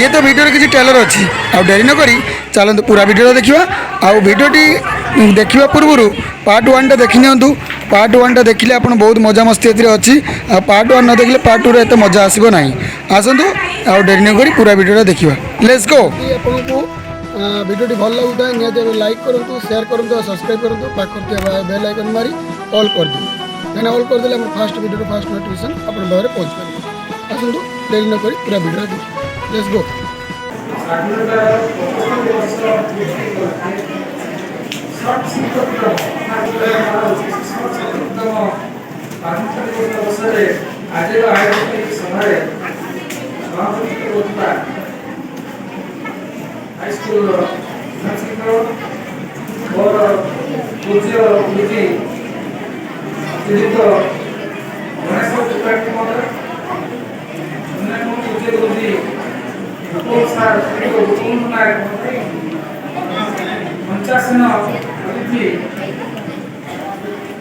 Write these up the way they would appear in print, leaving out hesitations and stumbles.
ये तो वीडियो किसी टेलर अच्छी आ डेरी न करी चलते पूरा वीडियो देखा आउ वीडियोटी देखा पूर्व पार्ट 1 देखी नि पार्ट 1 देखिले आप बहुत मजा मस्ती अच्छी आ पार्ट 1 न देखिले पार्ट 2 एत मजा आसो ना आसतु आउ डेरी न करी पूरा वीडियो देखा लेट्स गो। आपको वीडियोटी भल लगुता है निहत लाइक करूँ शेयर करूँ सब्सक्राइब करूँ पाखर बेल आइकन मारी ऑल कर दिए मैंने ऑल करदे फास्ट वीडियो फास्ट नोटिफिकेशन आप पहुँच पाए आसतु डेरी न करी पूरा वीडियो देखिए लेट्स गो। पंचासन अतिथि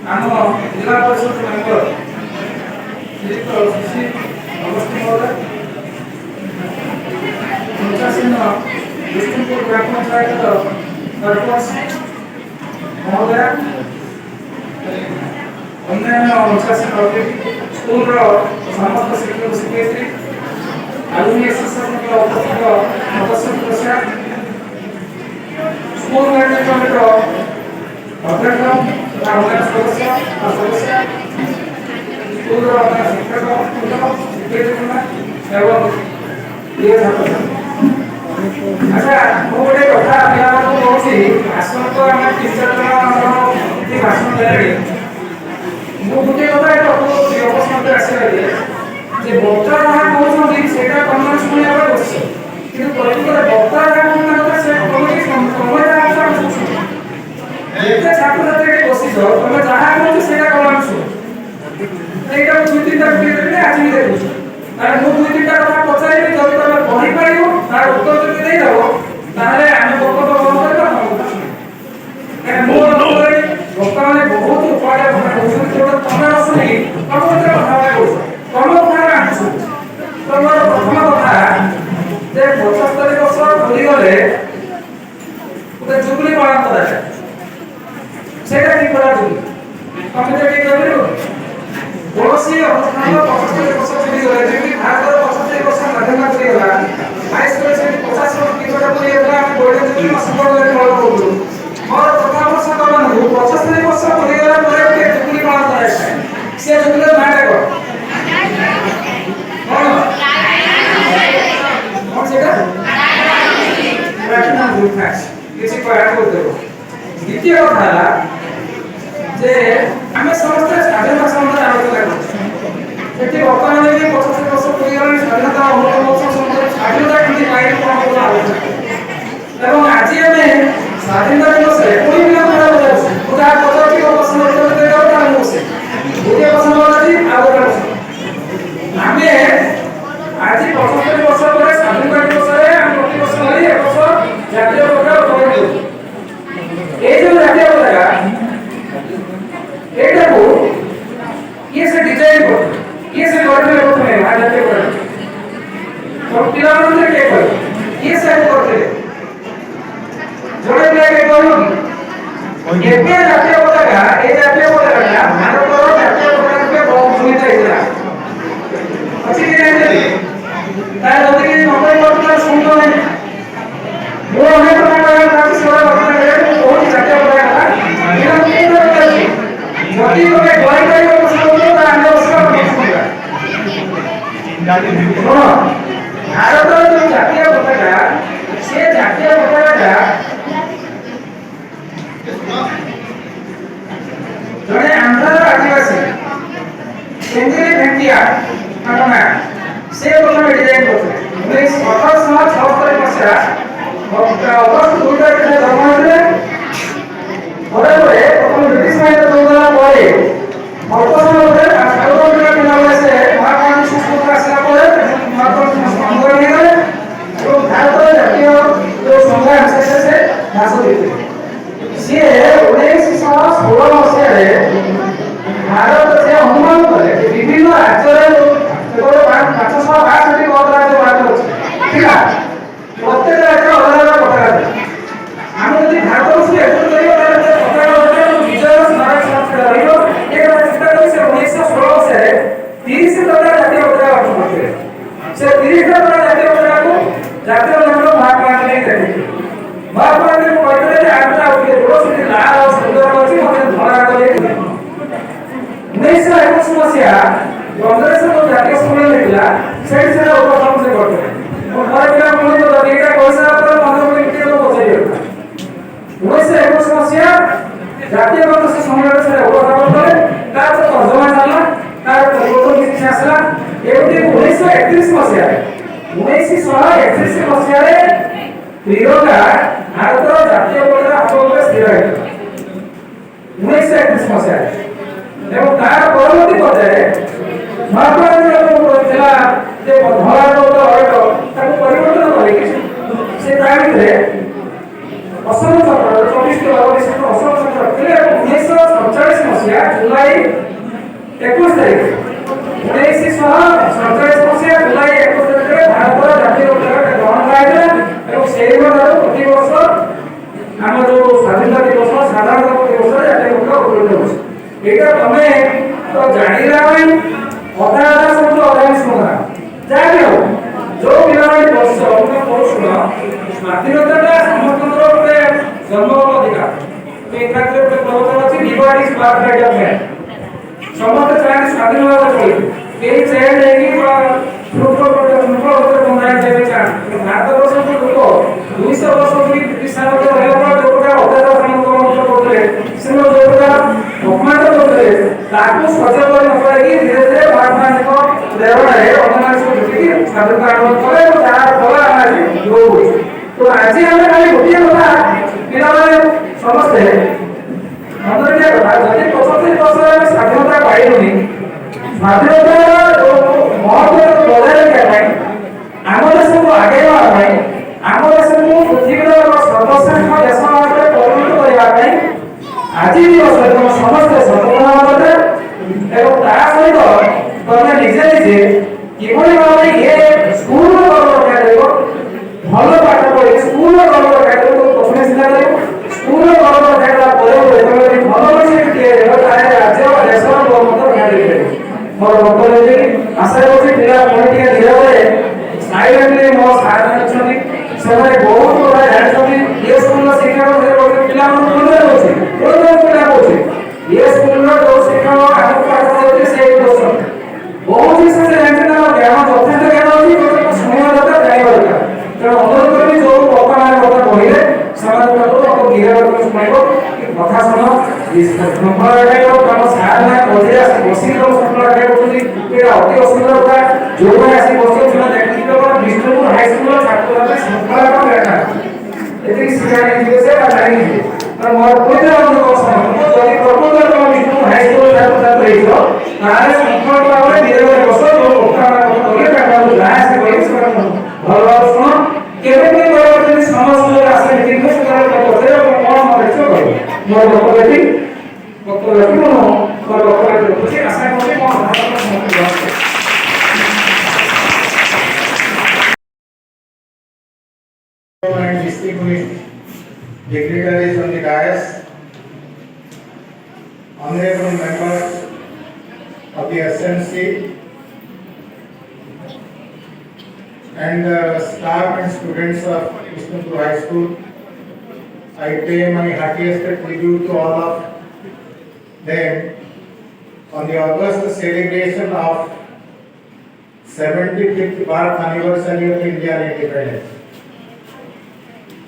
आम जिला परिषद मेंबर श्रीयुक्त शशि अवस्थी महोदय पंचासन विष्णुपुर ग्राम पंचायत सरपंच महोदय अन्य पंचासन अतिथि स्कूल समस्त शिक्षक शिक्षयित्री अलुमिनी एसोसिएशन सदस्य सदस्य स्कूल मैनेजमेंट अध्यक्ष अन्य सदस्य सदस्य स्कूल शिक्षक शिक्षयित्री एवं ये छात्र अच्छा मु गोटे कथा आपको कहूँ आसन तो आम टीचर भाषण देले मु गोटे कथा अवसर आसला जे बक्ता जहाँ कहते हैं तुम शुणा बस कि बक्ता जहाँ कहना से छात्र छात्री बस तुम जहाँ कहते से कम शुण यहाँ दुई तीन आज भी देखुच मुझे दुई तीन कथा पचारि जब तुम पढ़ी पार तार उत्तर जब देदेव ताहले आम बक्तव्य बंद कर बक्ता मैंने बहुत उपाय तुम आसुनी तुम कथा तुम तुम प्रथम कथा जे 75 वर्ष भूली गले गोटे जुबली पालन कराए से तुम तो ठीक कर पड़ोसी अवस्थान 75 वर्ष भूली गले जमी भारत 75 वर्ष मध्यम गला हाईस्कूल से 50 वर्ष टिकट पूरी गोल्डन जुबली संपर्क करूँ मोर प्रथम वर्ष कौन 75 वर्ष भूली गला जुबली पालन कराए से जुबली नाटा कर द्वितीय कथा जे आम समस्त स्वाधीनता संबंध आलोचना करते बर्तमान 75 वर्ष पूरी स्वाधीनता अमृत स्वाधीनता केमती पाइल आलोचना आज आम स्वाधीनता दिवस कोई भी गोटे पचास प्रश्न उत्तर देगा बसे गोटे प्रश्न आम आज 75 वर्ष पर स्वाधीनता दिवस प्रति वर्ष भाई एक वर्ष जातीय पताका उत्तोलन करूँ ये जो जातीय पताका एटा को ये से डिजाइन कर ये से करते प्रथमे जातीय पताका तो पिला मंत्र के कर ये से करते जोड़े के कहूँ ये जातीय पताका ये जातीय पताका भारत जातीय पताका पे बहुत भूमिका है अच्छी नहीं तार जति कि नंबर पत्ता सुनतो नहीं वो हमें पता लगा ताकि सेवा करना है बहुत जातीय पताका ये केंद्र करते जति को ड्राइंग करियो तो समझो ता अंदर उसका सुनेगा सुनो भारत जो जातीय पताका से जातीय पताका जड़े आंध्र आदिवासी सेंचुरी भेटिया घटना से प्रथम डिजाइन करते 1876 मसीहा अगस्त 2 तारिख जन्म होते प्रथम ब्रिटिश बाहिनी जोगला अल्प समय से महात्मा गांधी सुस्पत्र आसला महात्मा आंदोलन हो भारत जातीय जो संग्राम से ह्रास देते सी 1916 मसीह भारत से अनुमान कले विभिन्न राज्य 562 राज्य भारत ठीक है ମସିହା କଂଗ୍ରେସ ଜାତୀୟ ସମ୍ମିଳନୀ ହେଇଥିଲା ସେଇଠି ସେଟା ଉପସ୍ଥାପନ ସେ କରିଥିଲେ। ମୋ ଘରେ ପିଲା ମନେ ଯଦି ଏଇଟା କହିସାରିଲା ପରେ ମନେ ମନେ ଟିକେ ପଚାରିବେ 1921 ମସିହା ଜାତୀୟ କଂଗ୍ରେସ ସମ୍ମିଳନୀ ସେଟା ଉପସ୍ଥାପନ କଲେ। ତାପରେ ତର୍ଜମା ଚାଲିଲା, ତାର ପରିବର୍ତ୍ତନ କିଛି ଆସିଲା। ଏମିତି 1931 ମସିହାରେ 1931 ମସିହାରେ ତ୍ରିରଙ୍ଗା ଭାରତର ଜାତୀୟ ପତାକା ହାତ ଉପରେ ସ୍ଥିର ହେଇଥିଲା 1931 ମସିହାରେ। ଏବଂ ତାର ପରବର୍ତ୍ତୀ ପର୍ଯ୍ୟାୟରେ ମହାତ୍ମା ଗାନ୍ଧୀଙ୍କ ଥିଲା ଯେ ଧଳା ଅରେଟ ତାକୁ ପରିବର୍ତ୍ତନ କରିକି ସେ ତା ଭିତରେ ଅଶୋକ ଚକ୍ର 24ଟି ଅଶୋକ ଚକ୍ର ରଖିଥିଲେ। ଏବଂ 1947 ମସିହା ଜୁଲାଇ 21 ତାରିଖ 1947 ମସିହା ଜୁଲାଇ 21 ତାରିଖରେ ଭାରତର ଜାତୀୟ ପତାକା ଗ୍ରହଣ କରାଯାଇଥିଲା। ଏବଂ ସେହି ଦିନଠାରୁ ପ୍ରତିବର୍ଷ ଆମ ଯେଉଁ ସ୍ୱାଧୀନତା ଦିବସ ସାଧାରଣତନ୍ତ୍ର ଦିବସରେ ଜାତୀୟ ପତାକା ଉତ୍ତୋଳିତ ହେଉଛି। ଏଇଟା ତମେ ତ ଜାଣିଲା ପାଇଁ ଅଧା ଅଧା ଶୁଣୁଛ ଅଧା ବି ଶୁଣୁନା ଯାହା ବି ହଉ ଯୋଉ ପିଲାମାନେ ବର୍ଷ ଶୁଣ ସ୍ୱାଧୀନତାଟା ସମସ୍ତଙ୍କର ଗୋଟେ ଜନ୍ମଗତ ଅଧିକାର। ଇଂରାଜୀରେ ଗୋଟେ ପ୍ରବଚନ ଅଛି liberty is birth right of man. ସମସ୍ତେ ଚାହାନ୍ତି ସ୍ୱାଧୀନ ଭାବରେ ଚଳିବେ, କେହି ଚେନ୍ ନେଇକି ବା ଶୃଙ୍ଖଳ ଭିତରେ ବନ୍ଧା ହେଇଯିବେ ଚାହାନ୍ତି। ଭାରତବର୍ଷର ଲୋକ 200 ବର୍ଷ ଧରି ବ୍ରିଟିଶ ସାମ୍ରାଜ୍ୟ ରହିବା ପରେ ଯୋଉ ପ୍ରକାର ଅତ୍ୟାଚାର ସେମାନଙ୍କ କରୁଥିଲେ, ସେମାନେ ଯୋଉ ପ୍ରକାର ଅପମାନ କରୁଥିଲେ, ତାକୁ ସହ୍ୟ କରି ନ ପାରିକି ଧୀରେ ଧୀରେ ମହାତ୍ମା ଗାନ୍ଧୀଙ୍କ ପ୍ରେରଣାରେ ଅନ୍ୟମାନେ ସବୁ ଯୁଟିକି ସ୍ୱାଧୀନତା ଆନ୍ଦୋଳନ କଲେ ଏବଂ ଯାହାର ଫଳ ଆମେ ଆଜି ଭୋଗ କରୁଛୁ। ତ ଆଜି ଆମେ ଖାଲି ଗୋଟିଏ କଥା ପିଲାମାନେ ସମସ୍ତେ ମନେ ରଖିବା କଥା, ଯଦି 75 ବର୍ଷରେ ଆମେ ସ୍ୱାଧୀନତା ପାଇଲୁନି, ସ୍ୱାଧୀନତାର ମହତ୍ତ୍ୱକୁ ବଜାୟ ରଖିବା ପାଇଁ, ଆମ ଦେଶକୁ ଆଗେଇବା ପାଇଁ, ଆମ ଦେଶକୁ ପୃଥିବୀର ସର୍ବଶ୍ରେଷ୍ଠ ଦେଶ ଭାବରେ ପରିଣତ କରିବା ପାଇଁ ଆଜି ଦିବସ ସମସ୍ତେ ସଚେତନ ହେବା ଦରକାର। ଏବଂ ତା ସହିତ ତମେ ନିଜେ ନିଜେ କିଭଳି ଭାବରେ ଇଏ ସ୍କୁଲର ଗର୍ବ ରଖାଯିବ, ଭଲ ପାଠ ପଢି ସ୍କୁଲର ଗର୍ବ ରଖାଯିବ, ପ୍ରଥମେ ଚିନ୍ତା କରିବ ସ୍କୁଲର ଗର୍ବ ରଖାଗଲା ପରେ ତମେ ଯଦି ଭଲ ମଣିଷ ତିଆରି ହେବ ତାହେଲେ ରାଜ୍ୟ ବା ଦେଶର ଗର୍ବ ରଖାଯାଇପାରିବ। ମୋର ବକ୍ତବ୍ୟ ଆଶା କରୁଛି ପିଲା ପୁଣି ଟିକେ ନିରବରେ ସାଇଲେଣ୍ଟଲି ମୋ ସାଥ ଅଛନ୍ତି, ସେମାନେ ବହୁତ କଥା ଜାଣିଛନ୍ତି। ଏ ସ୍କୁଲର ଶିକ୍ଷକ ପିଲାମାନଙ୍କୁ ମନେ ରହୁଛି ପିଲା କହୁଛି ଏ ସ୍କୁଲର ଯୋଉ ଶିକ୍ଷକ ଆମକୁ ପାଠ ପଢ଼ାଉଛି ସେଇ ଦୋଷ ବହୁତ ଜିନିଷ ସେ ଜାଣିଛନ୍ତି, ଆମ ଜ୍ଞାନ ଯଥେଷ୍ଟ ଜ୍ଞାନ ଅଛି, ଶୁଣିବା ଦରକାର, ଜାଣିବା ଦରକାର। ତେଣୁ ଅନୁରୋଧ କରିବି ଯୋଉ ବର୍ତ୍ତମାନ କଥା କହିଲେ ସେମାନଙ୍କୁ ଧୀରେ ଶୁଣାଇବ କଥା ଶୁଣ ଶୃଙ୍ଖଳା ରଖାଇବ। ତମ ସାର୍ ନା ମଝିରେ ଆସି ବସିକି ତମ ଶୃଙ୍ଖଳା ରକ୍ଷା କରୁଛନ୍ତି, ଏଇଟା ଅତି ଅସୁବିଧା କଥା। ଯୋଉମାନେ ଆସି ବସିଛନ୍ତି ସେମାନେ ଦେଖିଥିବେ କଣ ବିଷ୍ଣୁପୁର ହାଇସ୍କୁଲର ଛାତ୍ରଛାତ୍ରୀ ଶୃଙ୍ଖଳା କଣ ଦରକାର ଏତିକି ଶିକ୍ଷା ନେଇଯିବେ ସେ ବା ଜାଣିଯିବେ। ମୋର କହିଲେ ଅନୁରୋଧ ଯଦି ପ୍ରକୃତରେ ତମ ବିଷ୍ଣୁପୁର ହାଇସ୍କୁଲର ଛାତ୍ରଛାତ୍ରୀ ହେଇଥିବ ତାହେଲେ ଶୃଙ୍ଖଳ ଭାବରେ ଧୀରେ ଧୀରେ ବସ, ଯୋଉ ବର୍ତ୍ତମାନ କହିଲେ ତାଙ୍କୁ ଯାହା ଆସି କହିବେ ସେମାନେ ଭଲ ଭାବରେ ଶୁଣ। କେବେ ବି କହିବେ ସମସ୍ତ ଆସେ ମିଟିଂ ସେତେବେଳେ ପଚାରେ କଣ ମନେ ରଖିଛ କହିବେ। ମୋର ବକ୍ତବ୍ୟ ରଖି ମୁଁ ମୋର ବକ୍ତବ୍ୟ ରଖୁଛି। ଆଶା କରୁଛି ମୋ and distinguished dignitaries on the dais, honorable members of the SMC, and staff and students of Vishnupur High School, I pay my heartiest tribute to all of them on the august celebration of 75th birth anniversary of Indian independence.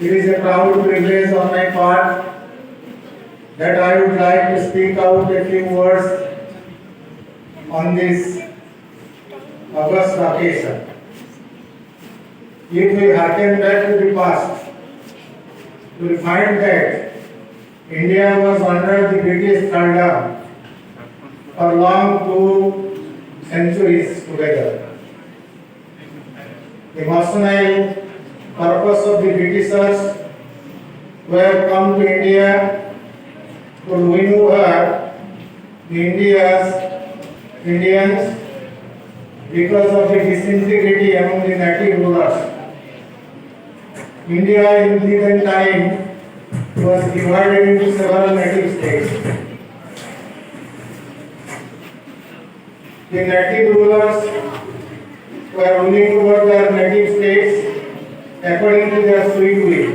It is a proud privilege on my part that I would like to speak out a few words on this august occasion. If we harken back to the past, we will find that India was under the British thraldom for long 2 centuries together. The national purpose of the Britishers who have come to India to win over the Indians because of the disintegrity among the native rulers. India in the then time was divided into several native states. The native rulers were ruling over their native states according to their sweet will.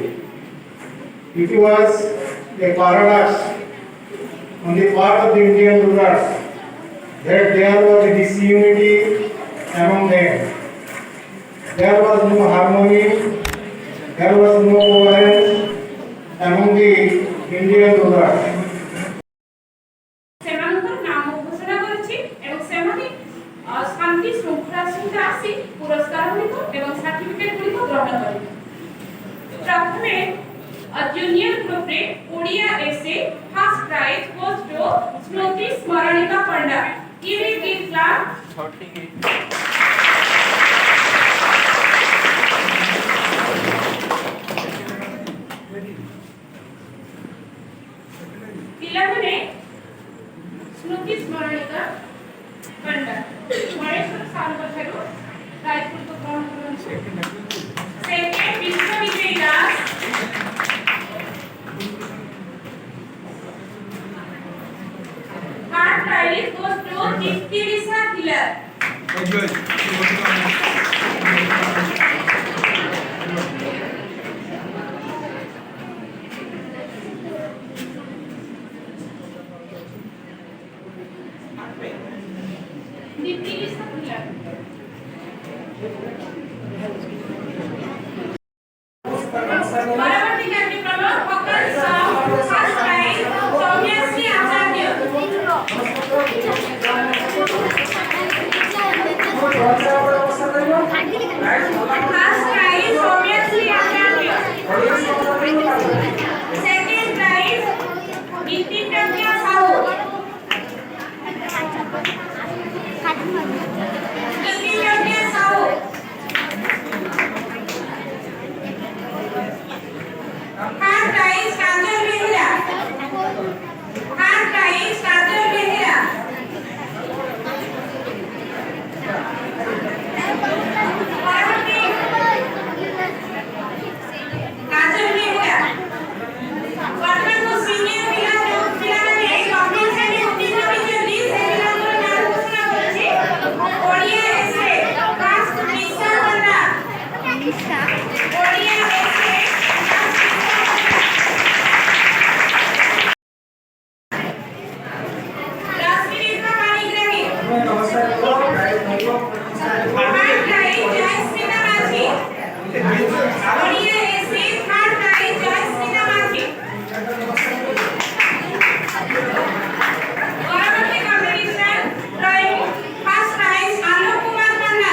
It was a paradox on the part of the Indian rulers that there was a disunity among them. There was no harmony, there was no coherence among the Indian rulers. ସେମାନଙ୍କର ନାମ ଘୋଷଣା କରିଛି ଏବଂ ସେମାନେ ଶାନ୍ତି ଶୃଙ୍ଖଳା ସହିତ ଆସି ପୁରସ୍କାର ଗୁଡ଼ିକ ଏବଂ ସାର୍ଟିଫିକେଟ ଗୁଡ଼ିକ ଗ୍ରହଣ କରିବେ। ପ୍ରଥମେ ଜୁନିୟର ଗ୍ରୁପରେ Odia essay first prize goes to Smruti Smaranika Panda. Give a big clap. ପିଲାମାନେ ସ୍ମୃତି ସ୍ମରଣିକା ପଣ୍ଡା ମହେଶ୍ୱର ସାରଙ୍କ ଠାରୁ ପ୍ରାଇଜ୍ ଗୁଡ଼ିକ ଗ୍ରହଣ କରନ୍ତି। Second Biswabijay Das. Third prize goes to Diptirisa Killer. Diptirisa Killer. ପରବର୍ତ୍ତୀ କାର୍ଯ୍ୟକ୍ରମ ଫକର ସଂ ଫାର୍ଷ୍ଟ ପ୍ରାଇଜ୍ ସୌମ୍ୟଶ୍ରୀ ଆଚାର୍ଯ୍ୟ। First prize Soumyasri Acharya. Second prize Nitin Pragya Sahu. Nitin Pragya Sahu. Third prize Kajal Behera. Third prize Kajal Behera. Kajal Behera. ବର୍ତ୍ତମାନ senior ପିଲାମାନେ government ଶ୍ରେଣୀ ଉତ୍ତୀର୍ଣ୍ଣ ହୋଇଛନ୍ତି ସେ ପିଲାଙ୍କର ନାମ ଘୋଷଣା କରୁଛି। ଓଡ଼ିଆ ଏସେ ଫାର୍ଷ୍ଟ ନିଶା ପଣ୍ଡା। ଓଡ଼ିଆ ଏସେ ରଶ୍ମିତା ପାଣିଗ୍ରାହୀ। Third prize Jayasmita Majhi. ଓଡ଼ିଆ ଏସେ third prize ଜୟସ୍ମିତା ମାଝୀ। ପରବର୍ତ୍ତୀ competition drawing first prize Alok Kumar Panda.